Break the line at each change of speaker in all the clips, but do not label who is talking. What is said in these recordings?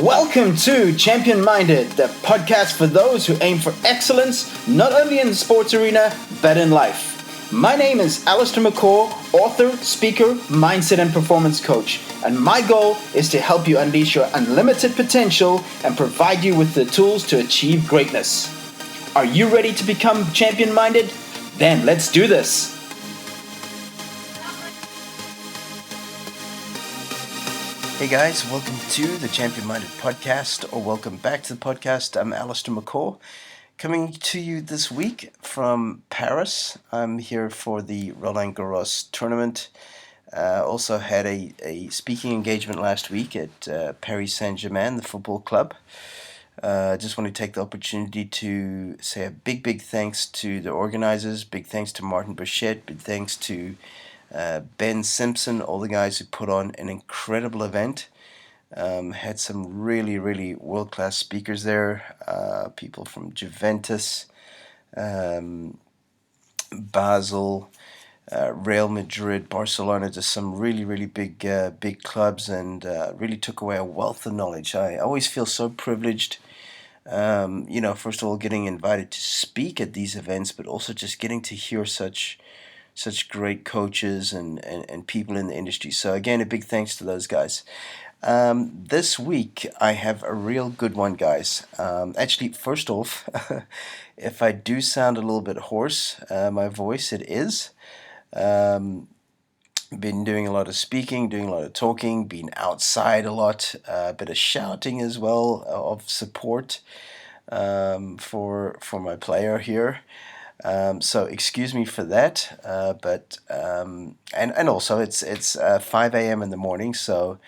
Welcome to Champion Minded, the podcast for those who aim for excellence, not only in the sports arena, but in life. My name is Allistair, author, speaker, mindset and performance coach, and my goal is to help you unleash your unlimited potential and provide you with the tools to achieve greatness. Are you ready to become champion minded? Then let's do this. Hey guys, welcome to the Champion Minded podcast, or welcome back to the podcast. I'm Allistair McCaw, coming to you this week from Paris. I'm here for the Roland Garros tournament. Also had a speaking engagement last week at Paris Saint-Germain, the football club. Just want to take the opportunity to say a big thanks to the organizers, big thanks to Martin Burchett, big thanks to Ben Simpson, all the guys who put on an incredible event. Had some really world-class speakers there, people from Juventus, Basel, Real Madrid, Barcelona, just some really big clubs, and really took away a wealth of knowledge. I always feel so privileged, first of all, getting invited to speak at these events, but also just getting to hear such great coaches and people in the industry. So again, a big thanks to those guys. This week I have a real good one, guys. Actually, first off, if I do sound a little bit hoarse, my voice, it is. Been doing a lot of speaking, doing a lot of talking, been outside a lot, a bit of shouting as well, of support for my player here. So excuse me for that, and also it's 5 a.m. in the morning, so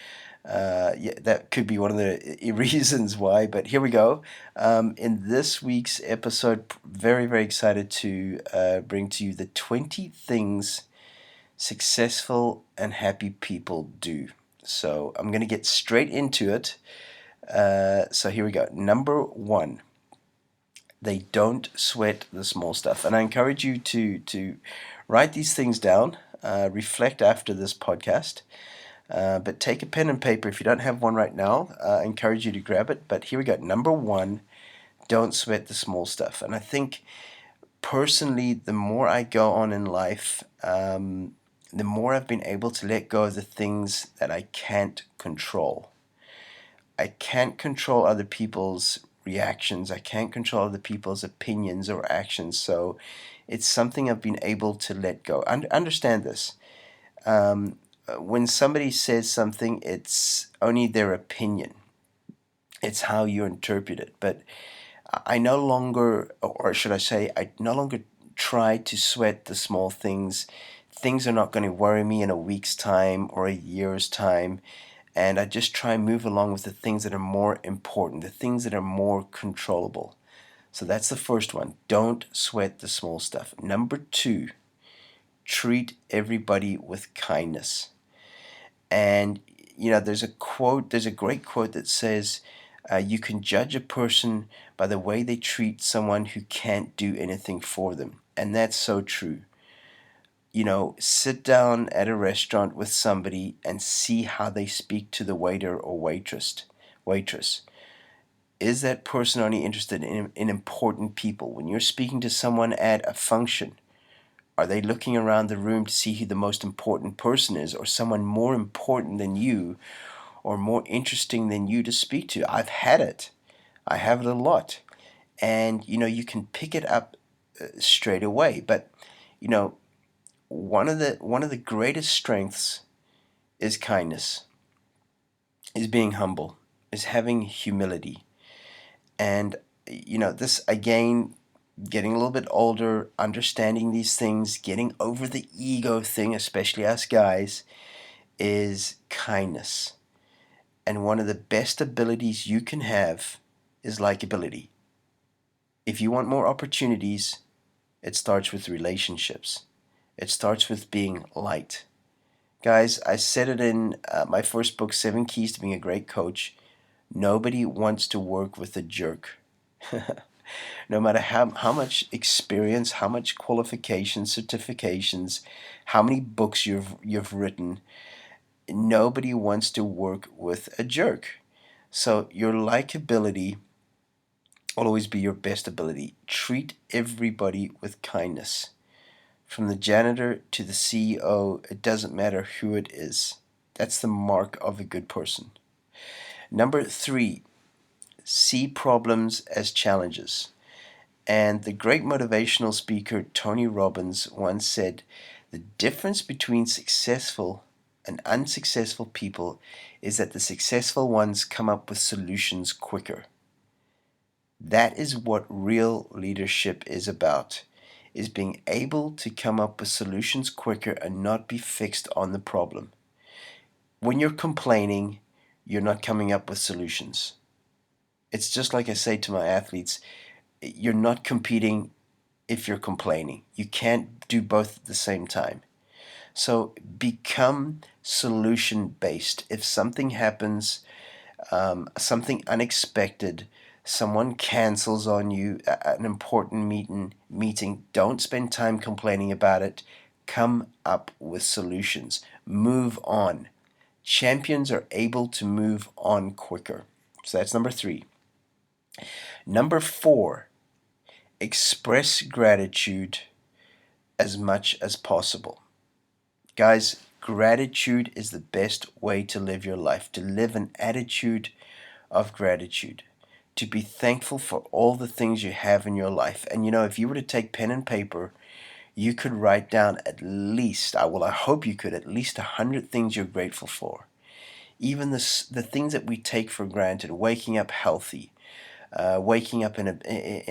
that could be one of the reasons why. But here we go. In this week's episode, very excited to bring to you the 20 things successful and happy people do. So I'm going to get straight into it. So here we go. Number 1. They don't sweat the small stuff. And I encourage you to write these things down, reflect after this podcast, but take a pen and paper. If you don't have one right now, I encourage you to grab it. But here we go. Number 1, don't sweat the small stuff. And I think personally, the more I go on in life, the more I've been able to let go of the things that I can't control. I can't control other people's reactions. I can't control other people's opinions or actions. So it's something I've been able to let go. Understand this. When somebody says something, it's only their opinion. It's how you interpret it. But I no longer, or should I say, I no longer try to sweat the small things. Things are not going to worry me in a week's time or a year's time. And I just try and move along with the things that are more important, the things that are more controllable. So that's the first one. Don't sweat the small stuff. Number 2, treat everybody with kindness. And, there's a great quote that says, you can judge a person by the way they treat someone who can't do anything for them. And that's so true. Sit down at a restaurant with somebody and see how they speak to the waiter or waitress. Is that person only interested in important people? When you're speaking to someone at a function, are they looking around the room to see who the most important person is, or someone more important than you or more interesting than you to speak to? I've had it. I have it a lot. And, you can pick it up straight away. But, one of the greatest strengths is kindness, is being humble, is having humility. And, this, again, getting a little bit older, understanding these things, getting over the ego thing, especially us guys, is kindness. And one of the best abilities you can have is likability. If you want more opportunities, it starts with relationships. It starts with being light. Guys, I said it in my first book, 7 Keys to Being a Great Coach. Nobody wants to work with a jerk. No matter how much experience, how much qualifications, certifications, how many books you've written, nobody wants to work with a jerk. So your likability will always be your best ability. Treat everybody with kindness. From the janitor to the CEO, it doesn't matter who it is. That's the mark of a good person. Number 3, see problems as challenges. And the great motivational speaker Tony Robbins once said, the difference between successful and unsuccessful people is that the successful ones come up with solutions quicker. That is what real leadership is about, is being able to come up with solutions quicker and not be fixed on the problem. When you're complaining, you're not coming up with solutions. It's just like I say to my athletes, you're not competing if you're complaining. You can't do both at the same time. So become solution based. If something happens, something unexpected, someone cancels on you an important meeting, don't spend time complaining about it. Come up with solutions. Move on. Champions are able to move on quicker. So that's number 3. Number 4, express gratitude as much as possible. Guys, gratitude is the best way to live your life, to live an attitude of gratitude, to be thankful for all the things you have in your life. And if you were to take pen and paper, you could write down at least, I hope you could, at least 100 things you're grateful for. Even the things that we take for granted, waking up healthy, waking up in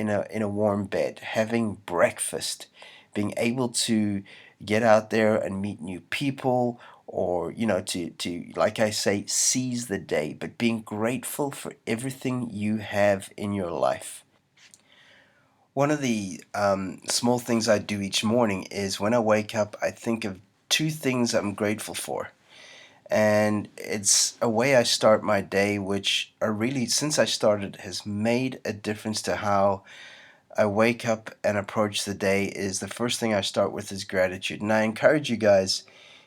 a warm bed, having breakfast, being able to get out there and meet new people, or to like I say, seize the day, but being grateful for everything you have in your life. One of the small things I do each morning is when I wake up, I think of 2 things I'm grateful for. And it's a way I start my day, which are really, since I started, has made a difference to how I wake up and approach the day. Is the first thing I start with is gratitude. And I encourage you guys,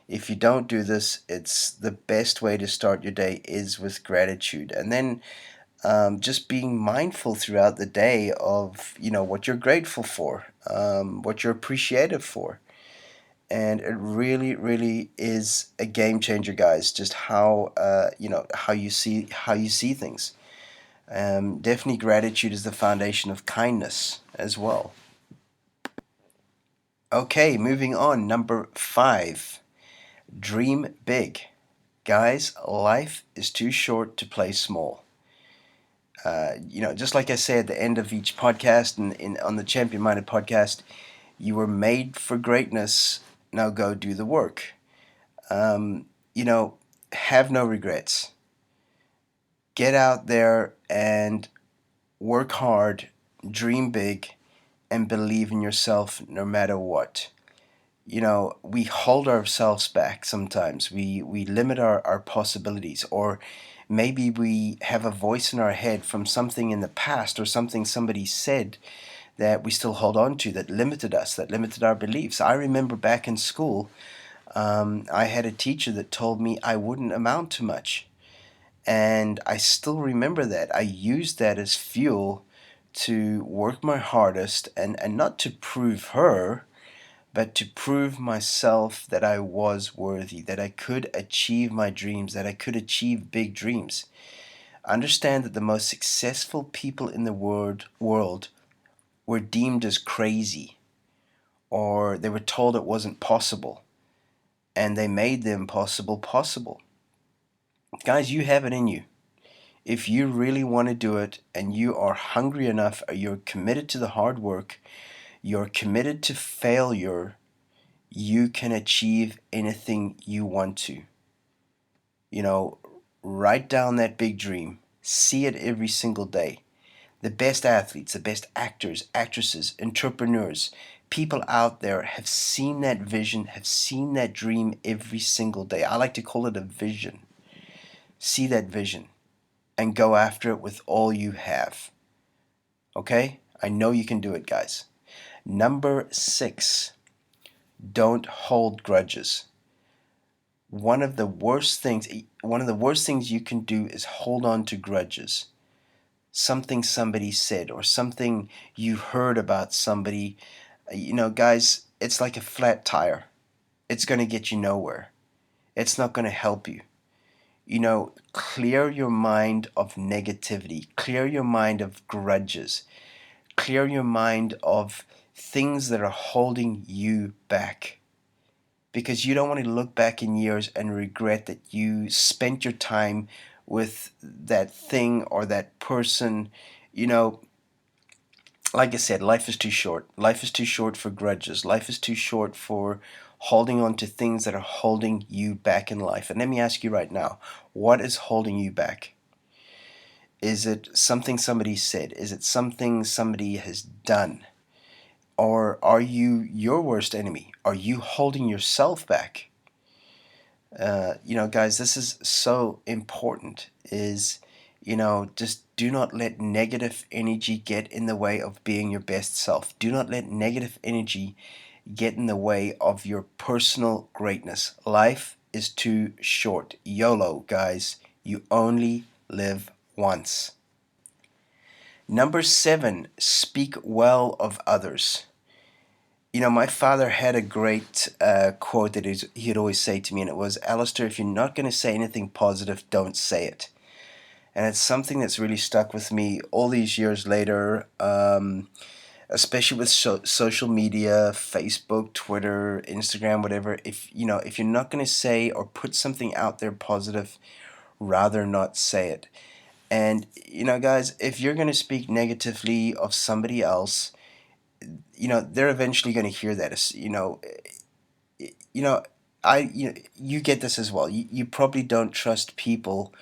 if you don't do this, it's the best way to start your day is with gratitude. And then just being mindful throughout the day of, what you're grateful for, what you're appreciative for. And it really, really is a game changer, guys. Just how you see things. Definitely, gratitude is the foundation of kindness as well. Okay, moving on. Number 5, dream big, guys. Life is too short to play small. Just like I say at the end of each podcast, and on the Champion Minded podcast, you were made for greatness. Now go do the work. Um, have no regrets. Get out there and work hard, dream big, and believe in yourself no matter what. We hold ourselves back sometimes. We limit our possibilities, or maybe we have a voice in our head from something in the past or something somebody said that we still hold on to, that limited us, that limited our beliefs. I remember back in school, I had a teacher that told me I wouldn't amount to much. And I still remember that. I used that as fuel to work my hardest, and not to prove her, but to prove myself that I was worthy, that I could achieve my dreams, that I could achieve big dreams. Understand that the most successful people in the world were deemed as crazy, or they were told it wasn't possible, and they made the impossible possible. Guys, you have it in you. If you really want to do it, and you are hungry enough, or you're committed to the hard work, you're committed to failure, you can achieve anything you want to. Write down that big dream. See it every single day. The best athletes, the best actors, actresses, entrepreneurs, people out there have seen that vision, have seen that dream every single day. I like to call it a vision. See that vision and go after it with all you have. Okay? I know you can do it, guys. Number 6, don't hold grudges. one of the worst things you can do is hold on to grudges. Something somebody said or something you heard about somebody. Guys, it's like a flat tire. It's going to get you nowhere. It's not going to help you. Clear your mind of negativity, clear your mind of grudges, clear your mind of things that are holding you back. Because you don't want to look back in years and regret that you spent your time with that thing or that person. You know, like I said, life is too short. Life is too short for grudges. Life is too short for holding on to things that are holding you back in life. And let me ask you right now, what is holding you back? Is it something somebody said? Is it something somebody has done? Or are you your worst enemy? Are you holding yourself back? Guys, this is so important. Just do not let negative energy get in the way of being your best self. Do not let negative energy get in the way of your personal greatness. Life is too short. YOLO, guys. You only live once. Number 7, speak well of others. My father had a great quote that he'd always say to me, and it was, Allistair, if you're not going to say anything positive, don't say it. And it's something that's really stuck with me all these years later, especially with social media, Facebook, Twitter, Instagram, whatever. If you're not going to say or put something out there positive, rather not say it. And guys, if you're going to speak negatively of somebody else, they're eventually going to hear that. You know, you get this as well. You probably don't trust people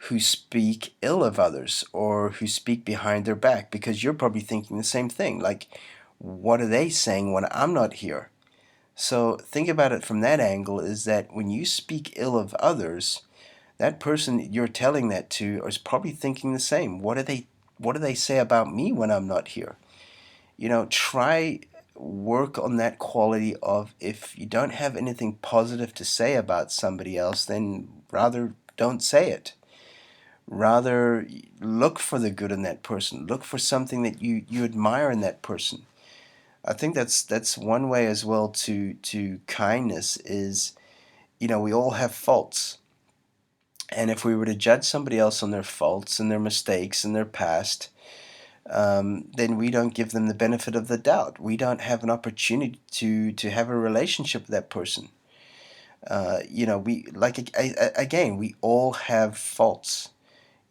who speak ill of others or who speak behind their back, because you're probably thinking the same thing. Like, what are they saying when I'm not here? So think about it from that angle, is that when you speak ill of others, that person you're telling that to is probably thinking the same. What do they say about me when I'm not here? Try work on that quality of, if you don't have anything positive to say about somebody else, then rather don't say it. Rather look for the good in that person. Look for something that you admire in that person. I think that's one way as well to kindness is, we all have faults. And if we were to judge somebody else on their faults and their mistakes and their past, then we don't give them the benefit of the doubt. We don't have an opportunity to have a relationship with that person. We like again, we all have faults.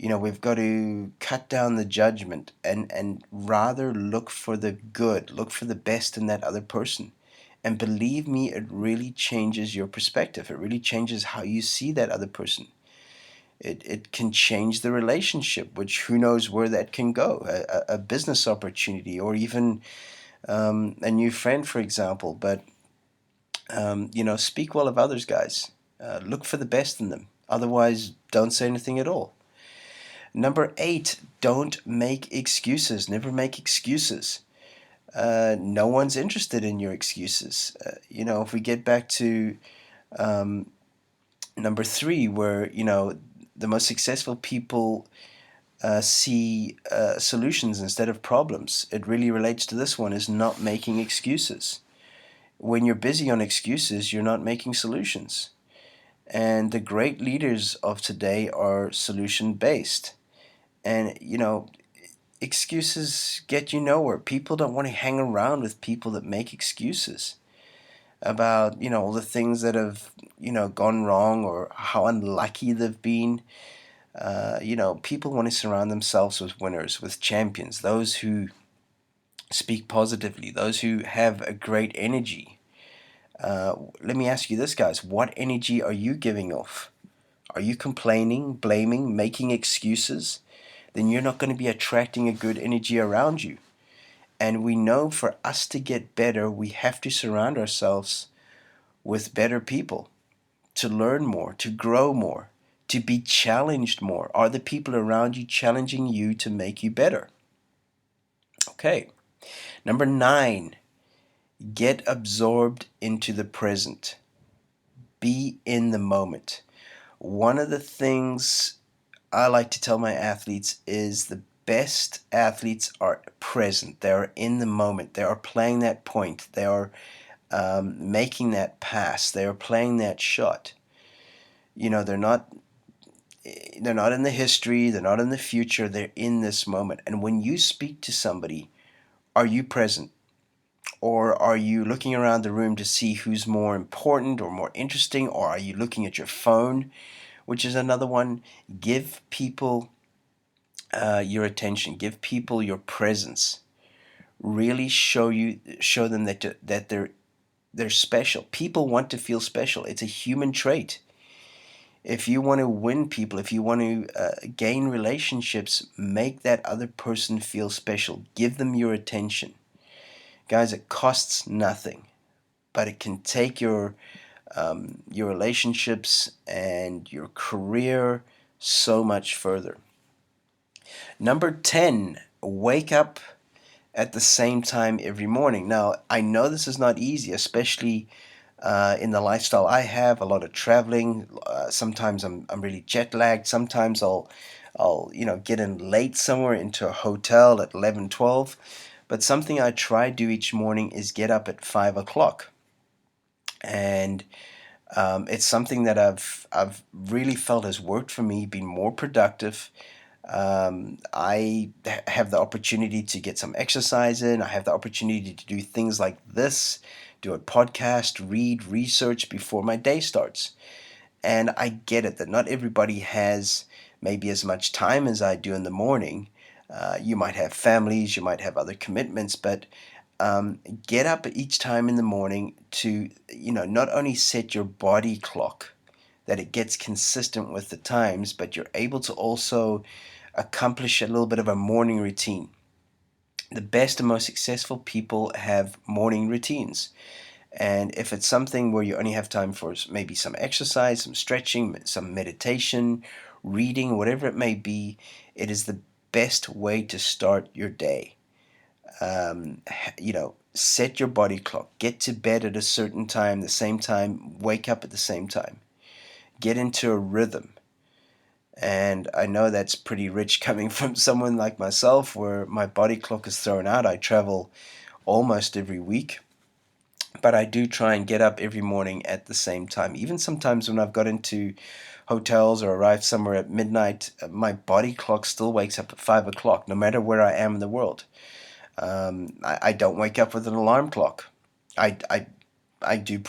We've got to cut down the judgment and rather look for the good, look for the best in that other person. And believe me, it really changes your perspective. It really changes how you see that other person. It can change the relationship, which who knows where that can go. A business opportunity, or even a new friend, for example. But speak well of others, guys. Look for the best in them. Otherwise, don't say anything at all. Number 8, don't make excuses. Never make excuses. No one's interested in your excuses. If we get back to number 3, where the most successful people see solutions instead of problems. It really relates to this one, is not making excuses. When you're busy on excuses, you're not making solutions. And the great leaders of today are solution based. And excuses get you nowhere. People don't want to hang around with people that make excuses about all the things that have gone wrong or how unlucky they've been. People want to surround themselves with winners, with champions, those who speak positively, those who have a great energy. Let me ask you this, guys. What energy are you giving off? Are you complaining, blaming, making excuses? Then you're not going to be attracting a good energy around you. And we know for us to get better, we have to surround ourselves with better people, to learn more, to grow more, to be challenged more. Are the people around you challenging you to make you better? Okay. Number 9, get absorbed into the present. be in the moment. One of the things I like to tell my athletes is the best athletes are present. They are in the moment. They are playing that point. They are making that pass. They are playing that shot. They're not in the history. They're not in the future. They're in this moment. And when you speak to somebody, are you present? Or are you looking around the room to see who's more important or more interesting? Or are you looking at your phone, which is another one? Give people your attention. Give people your presence. Really show them that they're special. People want to feel special. It's a human trait. If you want to win people, if you want to gain relationships, make that other person feel special. Give them your attention. Guys, it costs nothing, but it can take your relationships and your career so much further. Number 10, wake up at the same time every morning. Now, I know this is not easy, especially in the lifestyle I have, a lot of traveling. Sometimes I'm really jet lagged. Sometimes I'll get in late somewhere into a hotel at 11, 12. But something I try to do each morning is get up at 5 o'clock. And it's something that I've really felt has worked for me, been more productive. I have the opportunity to get some exercise in. I have the opportunity to do things like this, do a podcast, read, research before my day starts. And I get it that not everybody has maybe as much time as I do in the morning. You might have families, you might have other commitments, but get up each time in the morning to, not only set your body clock that it gets consistent with the times, but you're able to also accomplish a little bit of a morning routine. The best and most successful people have morning routines. And if it's something where you only have time for maybe some exercise, some stretching, some meditation, reading, whatever it may be, it is the best way to start your day. Set your body clock. Get to bed at a certain time, the same time, wake up at the same time. Get into a rhythm. And I know that's pretty rich coming from someone like myself where my body clock is thrown out. I travel almost every week, but I do try and get up every morning at the same time. Even sometimes when I've got into hotels or arrived somewhere at midnight, my body clock still wakes up at 5 o'clock, no matter where I am in the world. I don't wake up with an alarm clock. I do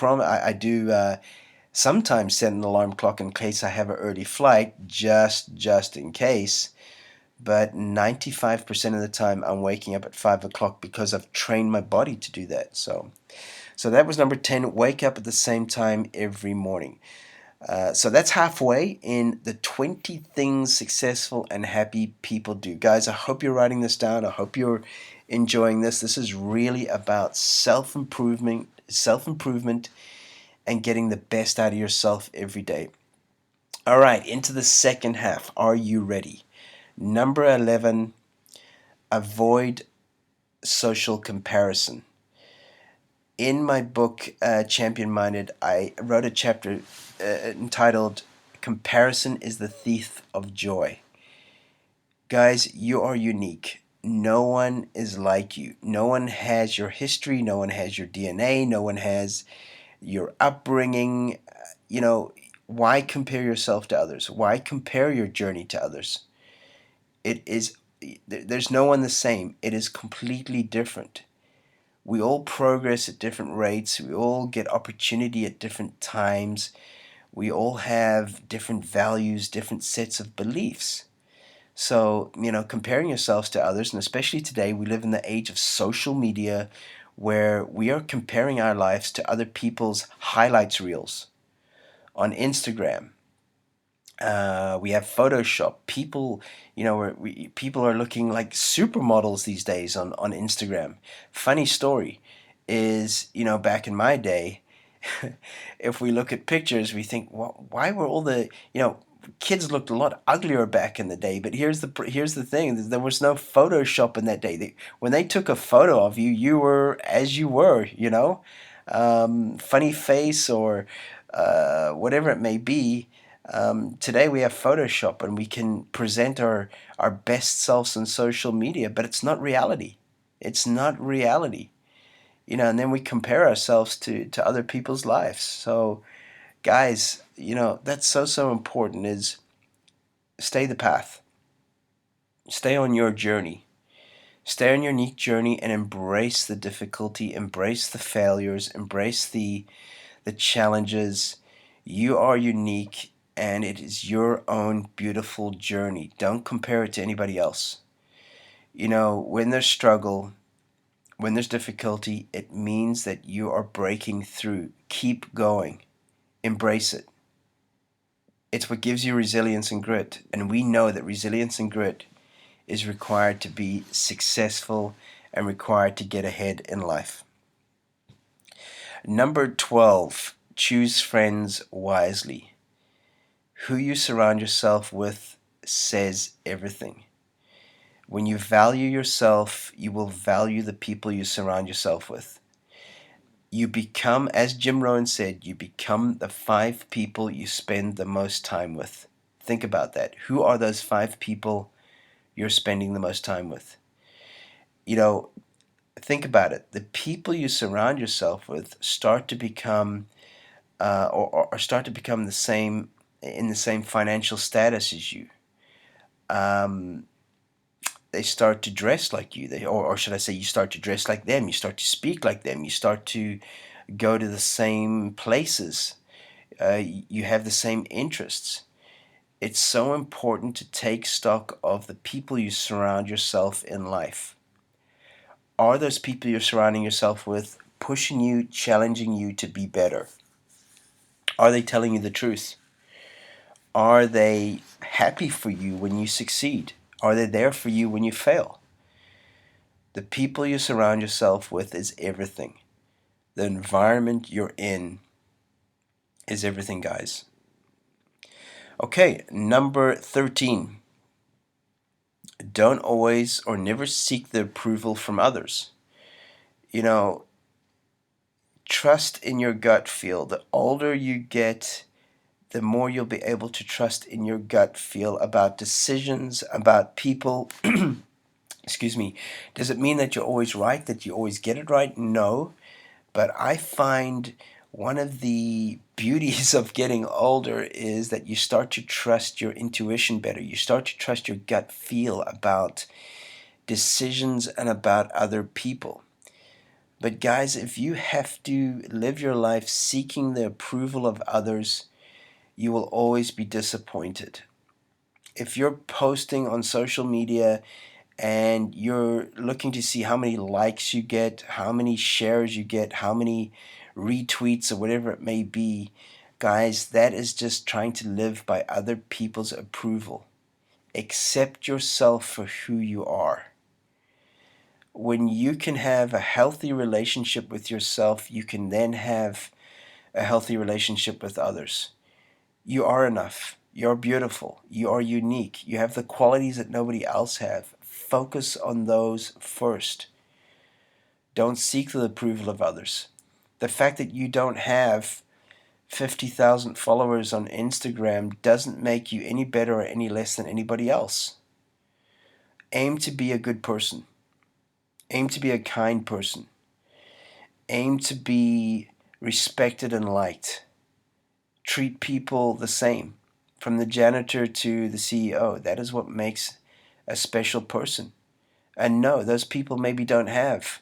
sometimes set an alarm clock in case I have an early flight, just in case. But 95% of the time, I'm waking up at 5 o'clock because I've trained my body to do that. So that was number 10. Wake up at the same time every morning. So that's halfway in the 20 things successful and happy people do. Guys, I hope you're writing this down. I hope you're enjoying this. This is really about self-improvement, and getting the best out of yourself every day. All right, into the second half. Are you ready? Number 11, avoid social comparison. In my book, Champion Minded, I wrote a chapter entitled Comparison is the Thief of Joy. Guys, you are unique. No one is like you. No one has your history. No one has your DNA. No one has your upbringing. Why compare yourself to others? Why compare your journey to others? There's no one the same. It is completely different. We all progress at different rates. We all get opportunity at different times. We all have different values, different sets of beliefs. So, comparing yourselves to others, and especially today, we live in the age of social media where we are comparing our lives to other people's highlights reels on Instagram. We have Photoshop. People, people are looking like supermodels these days on Instagram. Funny story is, back in my day, if we look at pictures, we think, well, why were all the, kids looked a lot uglier back in the day. But here's the thing: there was no Photoshop in that day. When they took a photo of you, you were as you were. Funny face or whatever it may be. Today we have Photoshop and we can present our best selves on social media, but it's not reality. It's not reality. And then we compare ourselves to other people's lives. So, guys, that's so important is stay the path. Stay on your journey. Stay on your unique journey and embrace the difficulty, embrace the failures, embrace the challenges. You are unique and it is your own beautiful journey. Don't compare it to anybody else. When there's struggle, when there's difficulty, it means that you are breaking through. Keep going. Embrace it. It's what gives you resilience and grit. And we know that resilience and grit is required to be successful and required to get ahead in life. Number 12, choose friends wisely. Who you surround yourself with says everything. When you value yourself, you will value the people you surround yourself with. You become, as Jim Rohn said, you become the 5 people you spend the most time with. Think about that. Who are those 5 people you're spending the most time with? Think about it. The people you surround yourself with start to become, or start to become in the same financial status as you. Um, they start to dress like you. Or should I say, you start to dress like them. You start to speak like them. You start to go to the same places. You have the same interests. It's so important to take stock of the people you surround yourself in life. Are those people you're surrounding yourself with pushing you, challenging you to be better? Are they telling you the truth? Are they happy for you when you succeed? Are they there for you when you fail? The people you surround yourself with is everything. The environment you're in is everything, guys. Okay, number 13. Don't always or never seek the approval from others. Trust in your gut feel. The older you get, the more you'll be able to trust in your gut feel about decisions, about people. Excuse me. Does it mean that you're always right, that you always get it right? No. But I find one of the beauties of getting older is that you start to trust your intuition better. You start to trust your gut feel about decisions and about other people. But guys, if you have to live your life seeking the approval of others, you will always be disappointed. If you're posting on social media and you're looking to see how many likes you get, how many shares you get, how many retweets or whatever it may be, guys, that is just trying to live by other people's approval. Accept yourself for who you are. When you can have a healthy relationship with yourself, you can then have a healthy relationship with others. You are enough. You're beautiful. You are unique. You have the qualities that nobody else have. Focus on those first. Don't seek the approval of others. The fact that you don't have 50,000 followers on Instagram doesn't make you any better or any less than anybody else. Aim to be a good person. Aim to be a kind person. Aim to be respected and liked. Treat people the same, from the janitor to the CEO. That is what makes a special person. And no, those people maybe don't have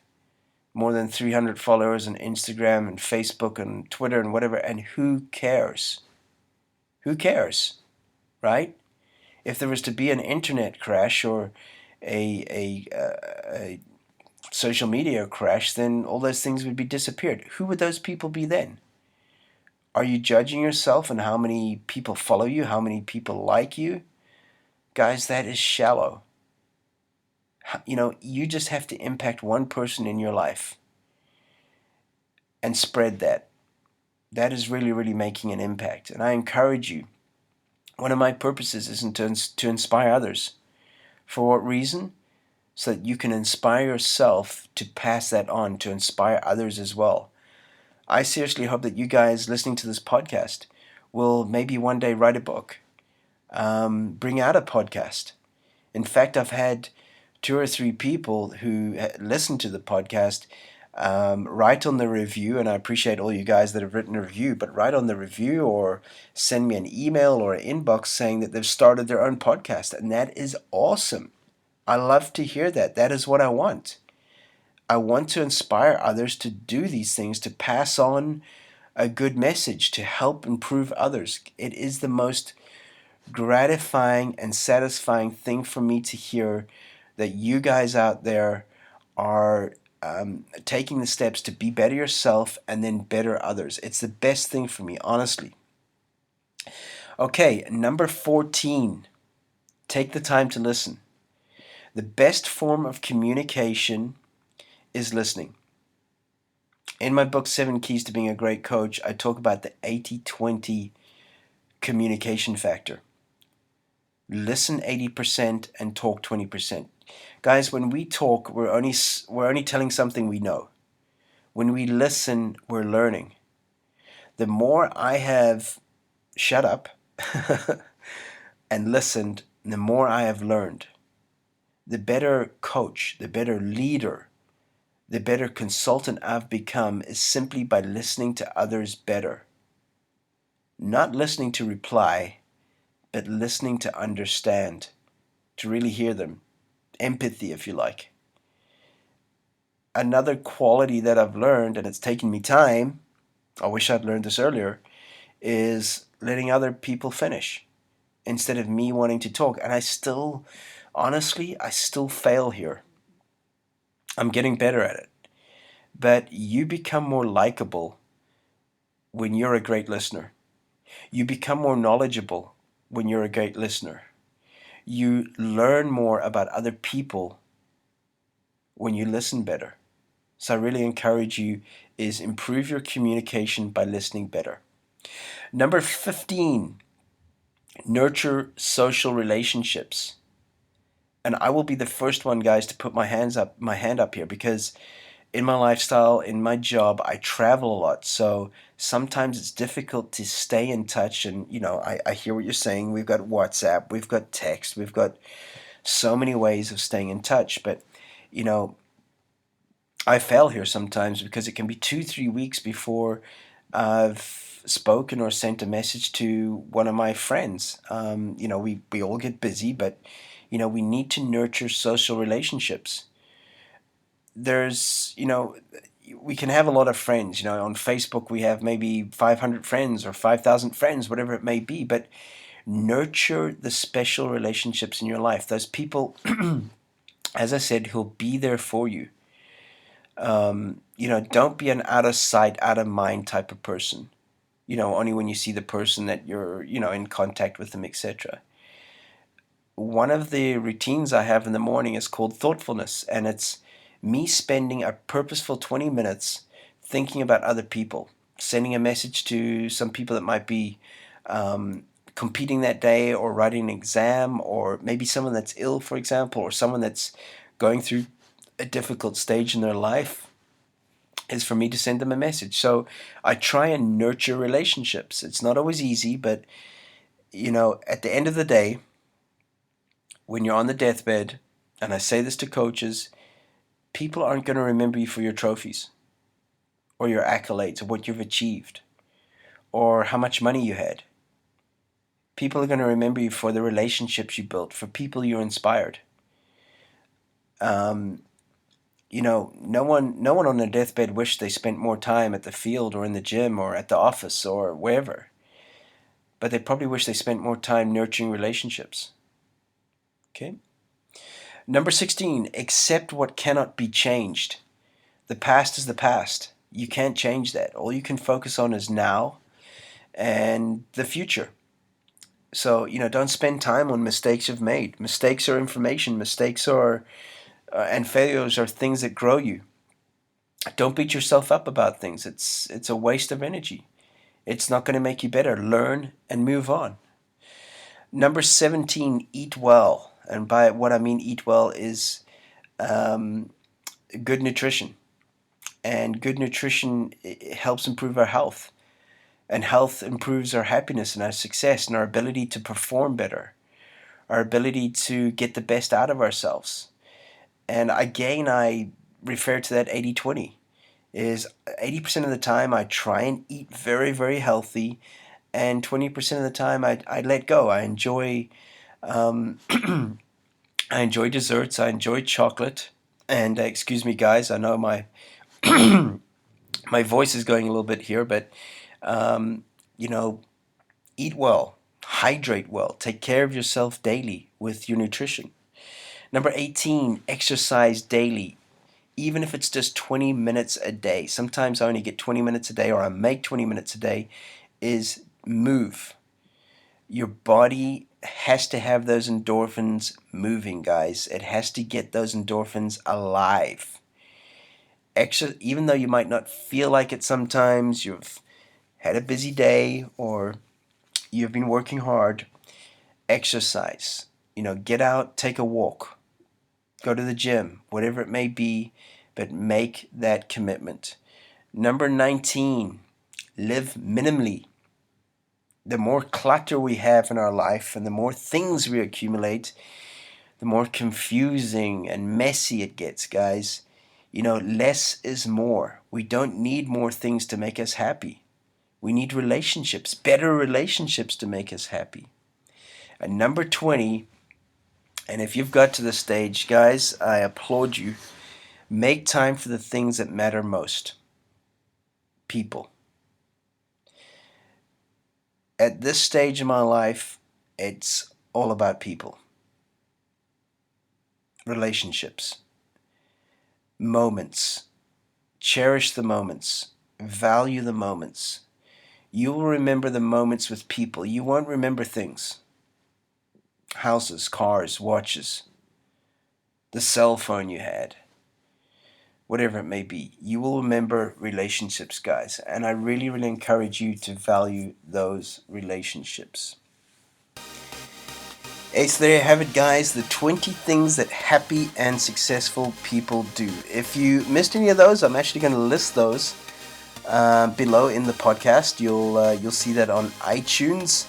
more than 300 followers on Instagram and Facebook and Twitter and whatever, and who cares? Who cares, right? If there was to be an internet crash or a social media crash, then all those things would be disappeared. Who would those people be then? Are you judging yourself and how many people follow you, how many people like you? Guys, that is shallow. You just have to impact one person in your life and spread that. That is really, really making an impact. And I encourage you. One of my purposes is to inspire others. For what reason? So that you can inspire yourself to pass that on, to inspire others as well. I seriously hope that you guys listening to this podcast will maybe one day write a book, bring out a podcast. In fact, I've had two or three people who listen to the podcast write on the review, and I appreciate all you guys that have written a review, but write on the review or send me an email or an inbox saying that they've started their own podcast, and that is awesome. I love to hear that. That is what I want. I want to inspire others to do these things, to pass on a good message, to help improve others. It is the most gratifying and satisfying thing for me to hear that you guys out there are taking the steps to be better yourself and then better others. It's the best thing for me, honestly. Okay, number 14. Take the time to listen. The best form of communication is listening. In my book, 7 Keys to Being a Great Coach, I talk about the 80-20 communication factor. Listen 80% and talk 20%. Guys, when we talk, we're only telling something we know. When we listen, we're learning. The more I have shut up and listened, the more I have learned. The better coach, the better leader, the better consultant I've become is simply by listening to others better. Not listening to reply, but listening to understand, to really hear them. Empathy, if you like. Another quality that I've learned, and it's taken me time, I wish I'd learned this earlier, is letting other people finish instead of me wanting to talk. And honestly, I still fail here. I'm getting better at it. But you become more likable when you're a great listener. You become more knowledgeable when you're a great listener. You learn more about other people when you listen better. So I really encourage you is improve your communication by listening better. Number 15, nurture social relationships. And I will be the first one, guys, to put my hand up here, because in my lifestyle, in my job, I travel a lot. So sometimes it's difficult to stay in touch. And, I hear what you're saying. We've got WhatsApp, we've got text, we've got so many ways of staying in touch. But, I fail here sometimes because it can be 2-3 weeks before I've spoken or sent a message to one of my friends. We all get busy, but we need to nurture social relationships. We can have a lot of friends. On Facebook we have maybe 500 friends or 5,000 friends, whatever it may be. But nurture the special relationships in your life. Those people, as I said, who'll be there for you. Don't be an out of sight, out of mind type of person. Only when you see the person that you're, in contact with them, etc. One of the routines I have in the morning is called thoughtfulness, and it's me spending a purposeful 20 minutes thinking about other people, sending a message to some people that might be competing that day or writing an exam, or maybe someone that's ill, for example, or someone that's going through a difficult stage in their life, is for me to send them a message. So I try and nurture relationships. It's not always easy, but at the end of the day, when you're on the deathbed, and I say this to coaches, people aren't going to remember you for your trophies or your accolades or what you've achieved or how much money you had. People are going to remember you for the relationships you built, for people you inspired. No one on their deathbed wished they spent more time at the field or in the gym or at the office or wherever. But they probably wish they spent more time nurturing relationships. Okay? Number 16, accept what cannot be changed. The past is the past. You can't change that. All you can focus on is now and the future. So, don't spend time on mistakes you've made. Mistakes are information. Mistakes are and failures are things that grow you. Don't beat yourself up about things. It's a waste of energy. It's not going to make you better. Learn and move on. Number 17, eat well. And by what I mean eat well is good nutrition. And good nutrition helps improve our health. And health improves our happiness and our success and our ability to perform better, our ability to get the best out of ourselves. And again, I refer to that 80-20. Is 80% of the time I try and eat very, very healthy, and 20% of the time I let go. I enjoy um, I enjoy desserts. I enjoy chocolate. And excuse me, guys. I know my my voice is going a little bit here, but um, you know, eat well, hydrate well, take care of yourself daily with your nutrition. Number 18, exercise daily, even if it's just 20 minutes a day. Sometimes I only get 20 minutes a day, or I make 20 minutes a day. Is move. Your body has to have those endorphins moving, guys. It has to get those endorphins alive. Even though you might not feel like it sometimes, you've had a busy day or you've been working hard, exercise. Get out, take a walk, go to the gym, whatever it may be, but make that commitment. Number 19, live minimally. The more clutter we have in our life and the more things we accumulate, the more confusing and messy it gets, guys. Less is more. We don't need more things to make us happy. We need relationships, better relationships to make us happy. And number 20, and if you've got to this stage, guys, I applaud you. Make time for the things that matter most. People. At this stage in my life, it's all about people. Relationships. Moments. Cherish the moments. Value the moments. You will remember the moments with people. You won't remember things. Houses, cars, watches, the cell phone you had, whatever it may be. You will remember relationships, guys. And I really, really encourage you to value those relationships. So there you have it, guys. The 20 things that happy and successful people do. If you missed any of those, I'm actually going to list those below in the podcast. You'll see that on iTunes.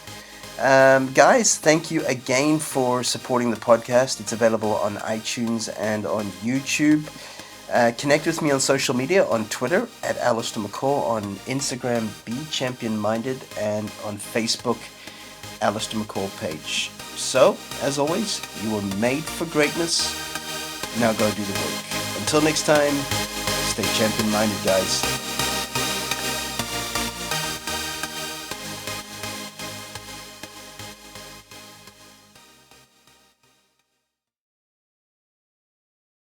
Guys, thank you again for supporting the podcast. It's available on iTunes and on YouTube. Connect with me on social media, on Twitter at Allistair McCall, on Instagram Be Champion Minded, and on Facebook Allistair McCall page. So, as always, you were made for greatness. Now go do the work. Until next time, stay champion minded, guys.